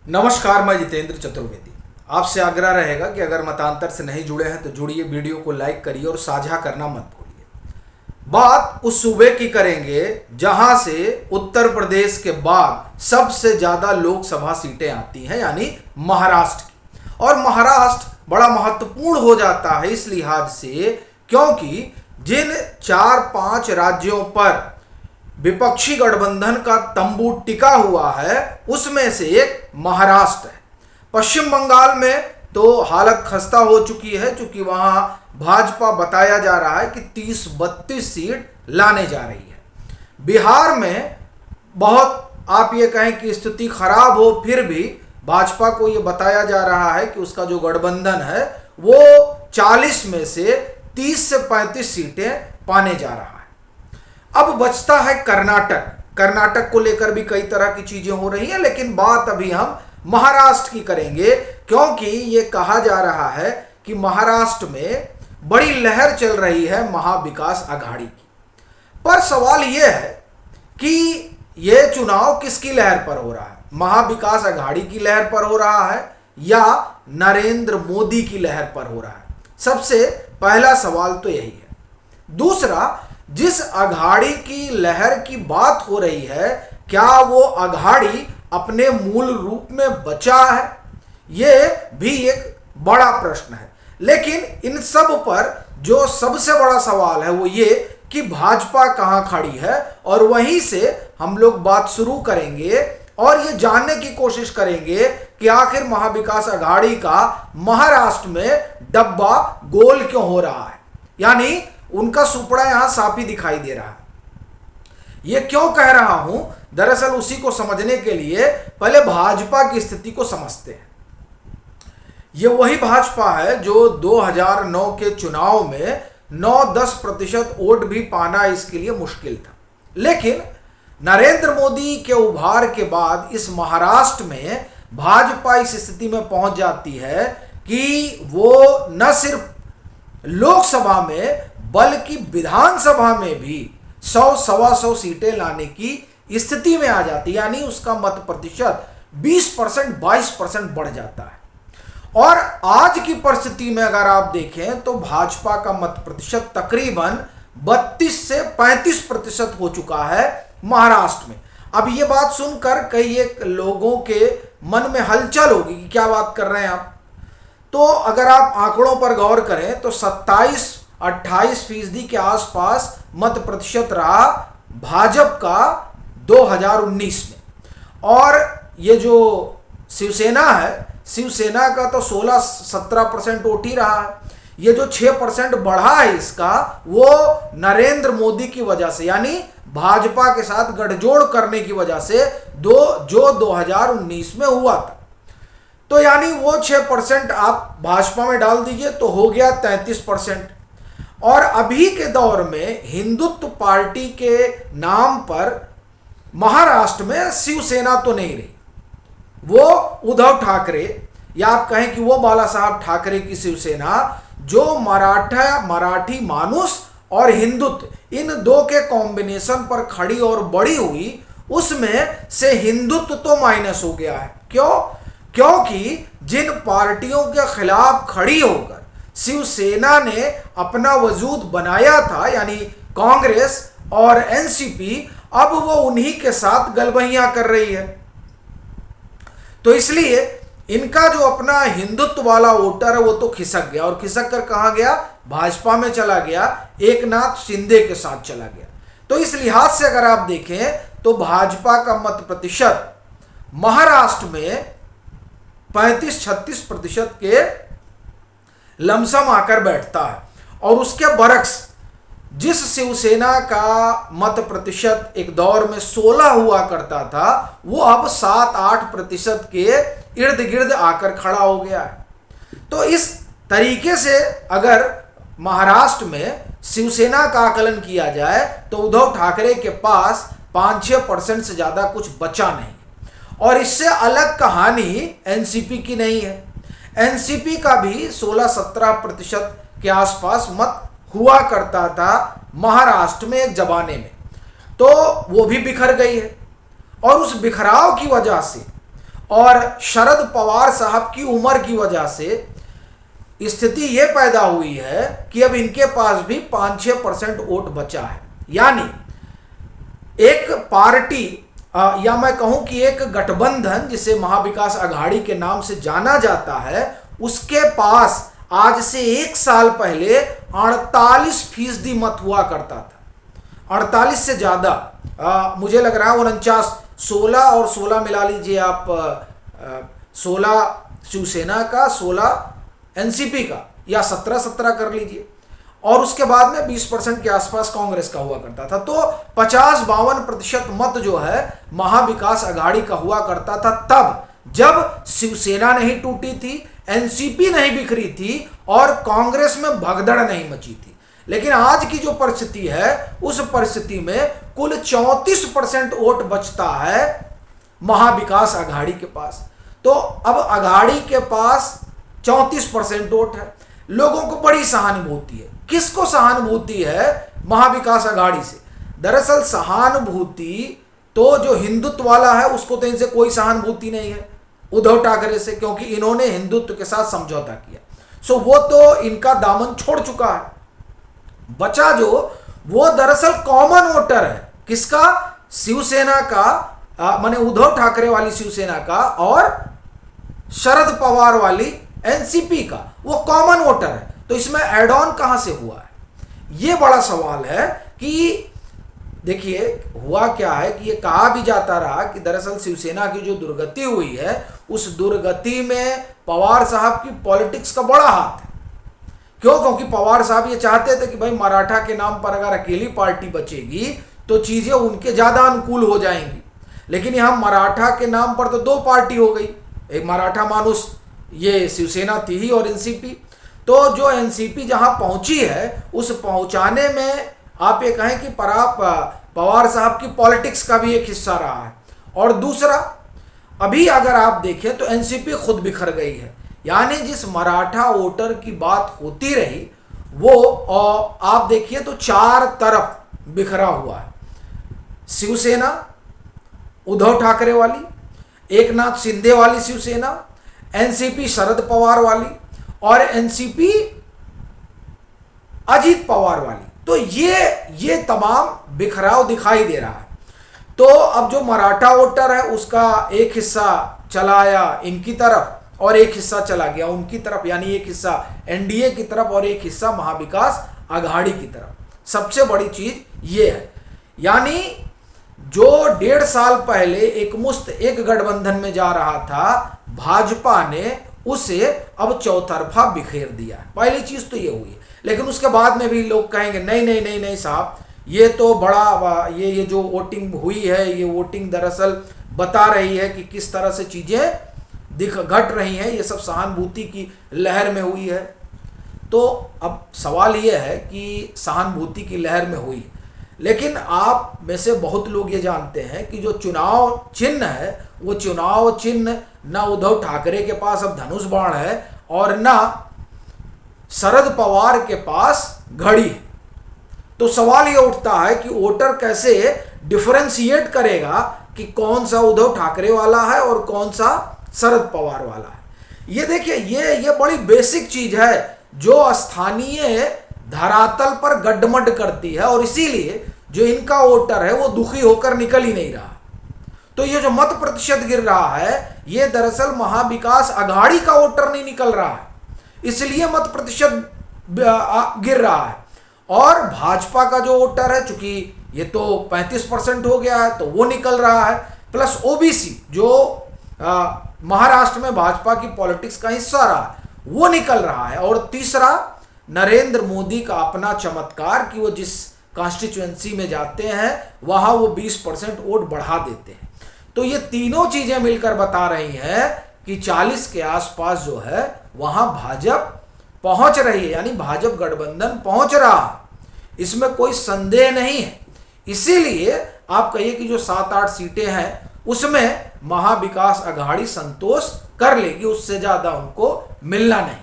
नमस्कार, मैं जितेंद्र चतुर्वेदी। आपसे आग्रह रहेगा कि अगर मतांतर से नहीं जुड़े हैं तो जुड़िए, वीडियो को लाइक करिए और साझा करना मत भूलिए। बात उस सूबे की करेंगे जहां से उत्तर प्रदेश के बाद सबसे ज्यादा लोकसभा सीटें आती हैं, यानी महाराष्ट्र की। और महाराष्ट्र बड़ा महत्वपूर्ण हो जाता है इस लिहाज से क्योंकि जिन 4-5 राज्यों पर विपक्षी गठबंधन का तंबू टिका हुआ है उसमें से एक महाराष्ट्र है। पश्चिम बंगाल में तो हालत खस्ता हो चुकी है क्योंकि वहां भाजपा बताया जा रहा है कि 30-32 सीट लाने जा रही है। बिहार में बहुत आप ये कहें कि स्थिति खराब हो, फिर भी भाजपा को ये बताया जा रहा है कि उसका जो गठबंधन है वो 40 में से 30 से 35 सीटें पाने जा रहा है। अब बचता है कर्नाटक। कर्नाटक को लेकर भी कई तरह की चीजें हो रही हैं, लेकिन बात अभी हम महाराष्ट्र की करेंगे क्योंकि ये कहा जा रहा है कि महाराष्ट्र में बड़ी लहर चल रही है महाविकास आघाड़ी की। पर सवाल यह है कि ये चुनाव किसकी लहर पर हो रहा है? महाविकास आघाड़ी की लहर पर हो रहा है या नरेंद्र मोदी की लहर पर हो रहा है? सबसे पहला सवाल तो यही है। दूसरा, जिस अघाड़ी की लहर की बात हो रही है, क्या वो अघाड़ी अपने मूल रूप में बचा है? ये भी एक बड़ा प्रश्न है। लेकिन इन सब पर जो सबसे बड़ा सवाल है वो ये कि भाजपा कहां खड़ी है, और वहीं से हम लोग बात शुरू करेंगे और ये जानने की कोशिश करेंगे कि आखिर महाविकास आघाड़ी का महाराष्ट्र में डब्बा गोल क्यों हो रहा है, यानी उनका सुपड़ा यहां साफ ही दिखाई दे रहा है। यह क्यों कह रहा हूं? दरअसल उसी को समझने के लिए पहले भाजपा की स्थिति को समझते हैं। यह वही भाजपा है जो 2009 के चुनाव में 9-10% वोट भी पाना इसके लिए मुश्किल था। लेकिन नरेंद्र मोदी के उभार के बाद इस महाराष्ट्र में भाजपा इस स्थिति में पहुंच जाती है कि वो न सिर्फ लोकसभा में बल्कि विधानसभा में भी 100-125 सीटें लाने की स्थिति में आ जाती, यानी उसका मत प्रतिशत 20%, 22% बढ़ जाता है। और आज की परिस्थिति में अगर आप देखें तो भाजपा का मत प्रतिशत तकरीबन 32 से 35% हो चुका है महाराष्ट्र में। अब ये बात सुनकर कई एक लोगों के मन में हलचल होगी कि क्या बात कर रहे हैं आप। तो अगर आप आंकड़ों पर गौर करें तो 27-28% के आसपास मत प्रतिशत रहा भाजपा का 2019 में। और ये जो शिवसेना है, शिवसेना का तो 16-17% वोट ही रहा है। ये जो 6% बढ़ा है इसका, वो नरेंद्र मोदी की वजह से, यानी भाजपा के साथ गठजोड़ करने की वजह से जो 2019 में हुआ था। तो यानी वो 6% आप भाजपा में डाल दीजिए तो हो गया 33%। और अभी के दौर में हिंदुत्व पार्टी के नाम पर महाराष्ट्र में शिवसेना तो नहीं रही, वो उद्धव ठाकरे या आप कहें कि वो बाला साहब ठाकरे की शिवसेना, जो मराठी मानुस और हिंदुत्व इन दो के कॉम्बिनेशन पर खड़ी और बड़ी हुई, उसमें से हिंदुत्व तो माइनस हो गया है। क्यों? क्योंकि जिन पार्टियों के खिलाफ खड़ी होकर शिवसेना ने अपना वजूद बनाया था, यानी कांग्रेस और एनसीपी, अब वो उन्हीं के साथ गलबहियां कर रही है। तो इसलिए इनका जो अपना हिंदुत्व वाला वोटर है वो तो खिसक गया, और खिसक कर कहां गया? भाजपा में चला गया, एकनाथ शिंदे के साथ चला गया। तो इस लिहाज से अगर आप देखें तो भाजपा का मत प्रतिशत महाराष्ट्र में 35-36% के लमसम आकर बैठता है। और उसके बरक्स जिस शिवसेना का मत प्रतिशत एक दौर में 16 हुआ करता था, वो अब 7-8% के इर्द गिर्द आकर खड़ा हो गया है। तो इस तरीके से अगर महाराष्ट्र में शिवसेना का आकलन किया जाए तो उद्धव ठाकरे के पास 5-6% से ज्यादा कुछ बचा नहीं। और इससे अलग कहानी एनसीपी की नहीं है। एनसीपी का भी 16-17% के आसपास मत हुआ करता था महाराष्ट्र में एक जमाने में, तो वो भी बिखर गई है। और उस बिखराव की वजह से और शरद पवार साहब की उम्र की वजह से स्थिति यह पैदा हुई है कि अब इनके पास भी 5-6% वोट बचा है। यानी एक पार्टी या मैं कहूं कि एक गठबंधन जिसे महाविकास आघाड़ी के नाम से जाना जाता है, उसके पास आज से 1 साल पहले 48% मत हुआ करता था। 48 से ज्यादा, मुझे लग रहा है 49, 16 और 16 मिला लीजिए आप, 16 शिवसेना का, 16 एनसीपी का, या 17 कर लीजिए, और उसके बाद में 20% के आसपास कांग्रेस का हुआ करता था। तो 50-52% मत जो है महाविकास आघाड़ी का हुआ करता था तब जब शिवसेना नहीं टूटी थी, एनसीपी नहीं बिखरी थी और कांग्रेस में भगदड़ नहीं मची थी। लेकिन आज की जो परिस्थिति है, उस परिस्थिति में कुल 34% वोट बचता है महाविकास आघाड़ी के पास। तो अब आघाड़ी के पास 34% वोट है। लोगों को बड़ी सहानुभूति है। किसको सहानुभूति है? महाविकास आघाड़ी से। दरअसल सहानुभूति तो जो हिंदुत्व वाला है उसको तो इनसे कोई सहानुभूति नहीं है, उद्धव ठाकरे से, क्योंकि इन्होंने हिंदुत्व के साथ समझौता किया। सो वो तो इनका दामन छोड़ चुका है। बचा जो, वो दरअसल कॉमन वोटर है। किसका? शिवसेना का, माने उद्धव ठाकरे वाली शिवसेना का और शरद पवार वाली एनसीपी का, वो कॉमन वोटर है। तो इसमें एड ऑन कहां से हुआ है? ये बड़ा सवाल है कि देखिए हुआ क्या है कि ये कहा भी जाता रहा कि दरअसल शिवसेना की जो दुर्गति हुई है, उस दुर्गति में पवार साहब की पॉलिटिक्स का बड़ा हाथ है। क्यों? क्योंकि पवार साहब ये चाहते थे कि भाई मराठा के नाम पर अगर अकेली पार्टी बचेगी तो चीजें उनके ज्यादा अनुकूल हो जाएंगी। लेकिन यहां मराठा के नाम पर तो 2 पार्टी हो गई, एक मराठा मानुस ये शिवसेना थी ही और एनसीपी। तो जो एनसीपी जहां पहुंची है, उस पहुंचाने में आप ये कहें कि पवार साहब की पॉलिटिक्स का भी एक हिस्सा रहा है। और दूसरा, अभी अगर आप देखें तो एनसीपी खुद बिखर गई है। यानी जिस मराठा वोटर की बात होती रही, वो आप देखिए तो 4 तरफ बिखरा हुआ है। शिवसेना उद्धव ठाकरे वाली, एकनाथ शिंदे वाली शिवसेना, एनसीपी शरद पवार वाली और एनसीपी अजीत पवार वाली। तो ये तमाम बिखराव दिखाई दे रहा है। तो अब जो मराठा वोटर है उसका एक हिस्सा चला आया इनकी तरफ और एक हिस्सा चला गया उनकी तरफ, यानी एक हिस्सा एनडीए की तरफ और एक हिस्सा महाविकास आघाड़ी की तरफ। सबसे बड़ी चीज ये है, यानी जो 1.5 साल पहले एक गठबंधन में जा रहा था, भाजपा ने उसे अब चौतरफा बिखेर दिया। पहली चीज तो ये हुई है। लेकिन उसके बाद में भी लोग कहेंगे नहीं नहीं नहीं नहीं साहब, ये तो बड़ा ये जो वोटिंग हुई है, ये वोटिंग दरअसल बता रही है कि किस तरह से चीजें घट रही हैं, ये सब सहानुभूति की लहर में हुई है। तो अब सवाल ये है कि सहानुभूति की लहर में हुई, लेकिन आप में से बहुत लोग ये जानते हैं कि जो चुनाव चिन्ह है, वो चुनाव चिन्ह ना उद्धव ठाकरे के पास अब धनुष बाण है और ना शरद पवार के पास घड़ी है। तो सवाल ये उठता है कि वोटर कैसे डिफरेंशिएट करेगा कि कौन सा उद्धव ठाकरे वाला है और कौन सा शरद पवार वाला है। ये देखिए, ये बड़ी बेसिक चीज है जो स्थानीय धरातल पर गड्ढमड करती है, और इसीलिए जो इनका वोटर है वो दुखी होकर निकल ही नहीं रहा। तो ये जो मत प्रतिशत गिर रहा है, ये दरअसल महाविकास आघाड़ी का वोटर नहीं निकल रहा है, इसलिए मत प्रतिशत गिर रहा है। और भाजपा का जो वोटर है, चूंकि ये तो 35% हो गया है, तो वो निकल रहा है, प्लस ओबीसी जो महाराष्ट्र में भाजपा की पॉलिटिक्स का हिस्सा रहा है, वो निकल रहा है। और तीसरा, नरेंद्र मोदी का अपना चमत्कार कि वो जिस कॉन्स्टिट्यूएंसी में जाते हैं वहां वो 20% वोट बढ़ा देते हैं। तो ये तीनों चीजें मिलकर बता रही हैं कि 40 के आसपास जो है वहां भाजपा पहुंच रही है, यानी भाजपा गठबंधन पहुंच रहा है, इसमें कोई संदेह नहीं है। इसीलिए आप कहिए कि जो 7-8 सीटें हैं उसमें महाविकास आघाड़ी संतोष कर लेगी, उससे ज्यादा उनको मिलना नहीं।